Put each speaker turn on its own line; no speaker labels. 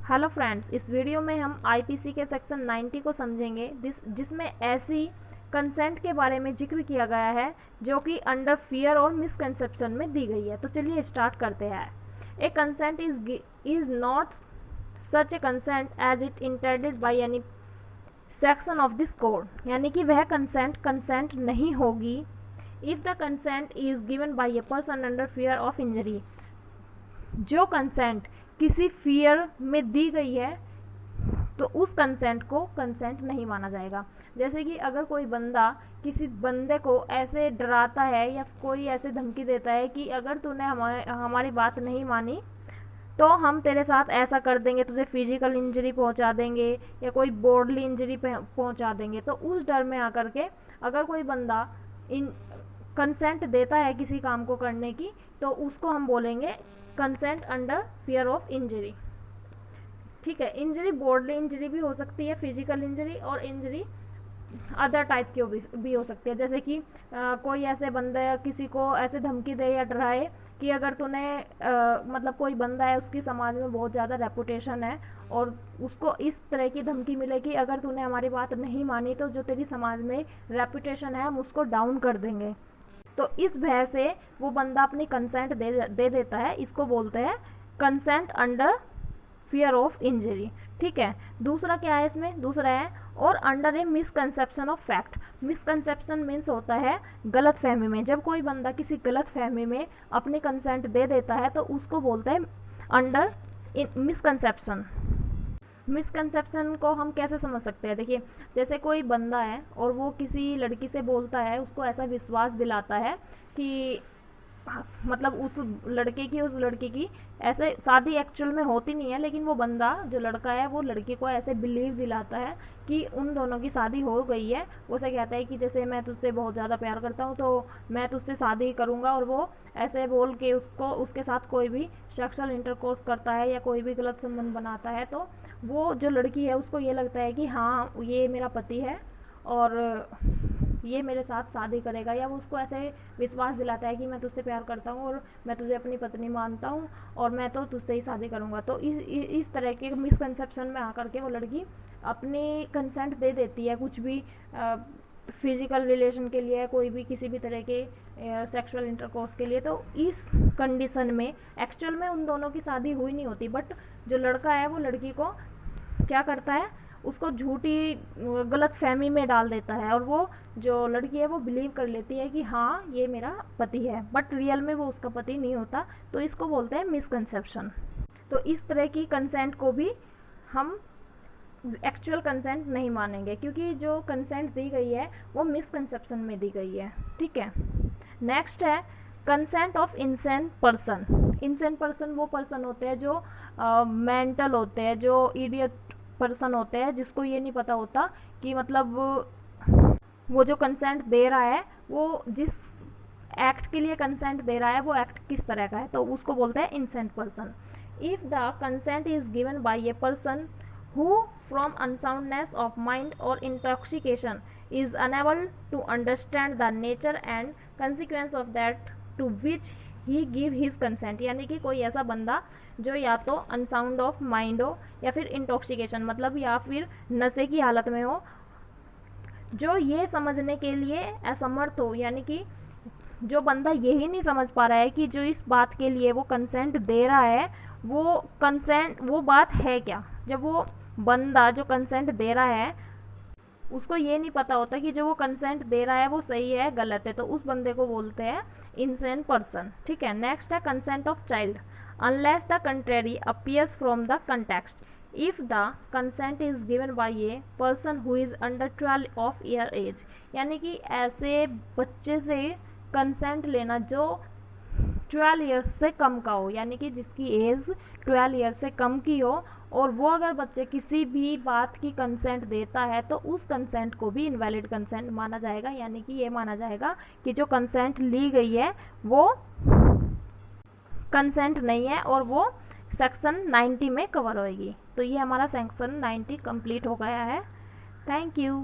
Hello friends, इस video में हम आईपीसी के सेक्शन 90 को समझेंगे जिसमें ऐसी कंसेंट के बारे में जिक्र किया गया है जो कि अंडर फियर और मिसकंसेप्शन में दी गई है। तो चलिए स्टार्ट करते हैं। A consent is not such a consent as it intended by any section of this code, यानी कि वह कंसेंट नहीं होगी if the consent is given by a person under fear of injury. जो कंसेंट किसी fear में दी गई है तो उस कंसेंट को कंसेंट नहीं माना जाएगा। जैसे कि अगर कोई बंदा किसी बंदे को ऐसे डराता है या कोई ऐसे धमकी देता है कि अगर तूने हमारी बात नहीं मानी तो हम तेरे साथ ऐसा कर देंगे, तुझे फिजिकल इंजरी पहुंचा देंगे या कोई बॉडली इंजरी पहुंचा देंगे, तो उस डर में आकर के अगर कोई बंदा कंसेंट देता है किसी काम को करने की तो उसको हम बोलेंगे consent under fear of injury. ठीक है, इंजरी बॉडली इंजरी भी हो सकती है, फिजिकल इंजरी, और इंजरी अदर टाइप की भी हो सकती है। जैसे कि कोई ऐसे बंदा किसी को ऐसे धमकी दे या डराए कि अगर तूने मतलब कोई बंदा है उसकी समाज में बहुत ज़्यादा रेपुटेशन है और उसको इस तरह की धमकी मिले कि अगर तूने हमारी बात नहीं मानी तो जो तेरी समाज में रेपुटेशन है हम उसको डाउन कर देंगे। तो इस भय से वो बंदा अपनी कंसेंट दे देता है, इसको बोलते हैं consent under fear of injury. ठीक है, दूसरा क्या है इसमें? दूसरा है और under A misconception of fact. Misconception means होता है गलत फहमी में। जब कोई बंदा किसी गलत फहमी में अपनी कंसेंट दे देता है तो उसको बोलते हैं अंडर मिसकंसेप्शन। मिसकंसेप्शन को हम कैसे समझ सकते हैं? देखिए, जैसे कोई बंदा है और वो किसी लड़की से बोलता है, उसको ऐसा विश्वास दिलाता है कि मतलब उस लड़के की उस लड़की की ऐसे शादी एक्चुअल में होती नहीं है, लेकिन वो बंदा जो लड़का है वो लड़की को ऐसे बिलीव दिलाता है कि उन दोनों की शादी हो गई है। वो से कहता है कि जैसे मैं तुझसे बहुत ज़्यादा प्यार करता हूँ तो मैं तुझसे शादी करूँगा, और वो ऐसे बोल के उसके साथ कोई भी सेक्सुअल इंटरकोर्स करता है या कोई भी गलत संबंध बनाता है, तो वो जो लड़की है उसको ये लगता है कि हाँ ये मेरा पति है और ये मेरे साथ शादी करेगा, या वो उसको ऐसे विश्वास दिलाता है कि मैं तुझसे प्यार करता हूँ और मैं तुझे अपनी पत्नी मानता हूँ और मैं तो तुझसे ही शादी करूँगा। तो इस तरह के मिसकंसेप्शन में आकर के वो लड़की अपनी कंसेंट दे देती है कुछ भी फिजिकल रिलेशन के लिए, कोई भी किसी भी तरह के सेक्सुअल इंटरकोर्स के लिए। तो इस कंडीशन में एक्चुअल में उन दोनों की शादी हुई नहीं होती, बट जो लड़का है वो लड़की को क्या करता है, उसको झूठी गलत फहमी में डाल देता है और वो जो लड़की है वो बिलीव कर लेती है कि हाँ ये मेरा पति है, बट रियल में वो उसका पति नहीं होता। तो इसको बोलते हैं मिसकंसेप्शन। तो इस तरह की कंसेंट को भी हम एक्चुअल कंसेंट नहीं मानेंगे, क्योंकि जो कंसेंट दी गई है वो मिसकंसेप्शन में दी गई है। ठीक है, नेक्स्ट है कंसेंट ऑफ इंसेंट पर्सन। इंसेंट पर्सन वो पर्सन होते हैं जो मेंटल होते हैं, जो इडियट पर्सन होते हैं, जिसको ये नहीं पता होता कि मतलब वो जो कंसेंट दे रहा है वो जिस एक्ट के लिए कंसेंट दे रहा है वो एक्ट किस तरह का है, तो उसको बोलते हैं इंसेंट person. If the consent is given by a person who from unsoundness of mind or intoxication is unable to understand the nature and consequence of that to which he give his consent। यानी कि कोई ऐसा बंदा जो या तो unsound of mind हो या फिर इंटॉक्सिकेशन मतलब या फिर नशे की हालत में हो, जो ये समझने के लिए असमर्थ हो, यानी कि जो बंदा यही नहीं समझ पा रहा है कि जो इस बात के लिए वो कंसेंट दे रहा है वो बात है क्या। जब वो बंदा जो कंसेंट दे रहा है उसको ये नहीं पता होता कि जो वो कंसेंट दे रहा है वो सही है गलत है, तो उस बंदे को बोलते हैं इंसेंट पर्सन। ठीक है, नेक्स्ट है consent of child. Unless the contrary appears from the context, if the consent is given by a person who is under 12 of year age. यानी कि ऐसे बच्चे से कंसेंट लेना जो 12 ईयर्स से कम का हो, यानी कि जिसकी एज 12 ईयर्स से कम की हो, और वो अगर बच्चे किसी भी बात की कंसेंट देता है तो उस कंसेंट को भी इनवैलिड कंसेंट माना जाएगा। यानी कि ये माना जाएगा कि जो कंसेंट ली गई है वो कंसेंट नहीं है और वो सेक्शन 90 में कवर होएगी। तो ये हमारा सेक्शन 90 कंप्लीट हो गया है। Thank you.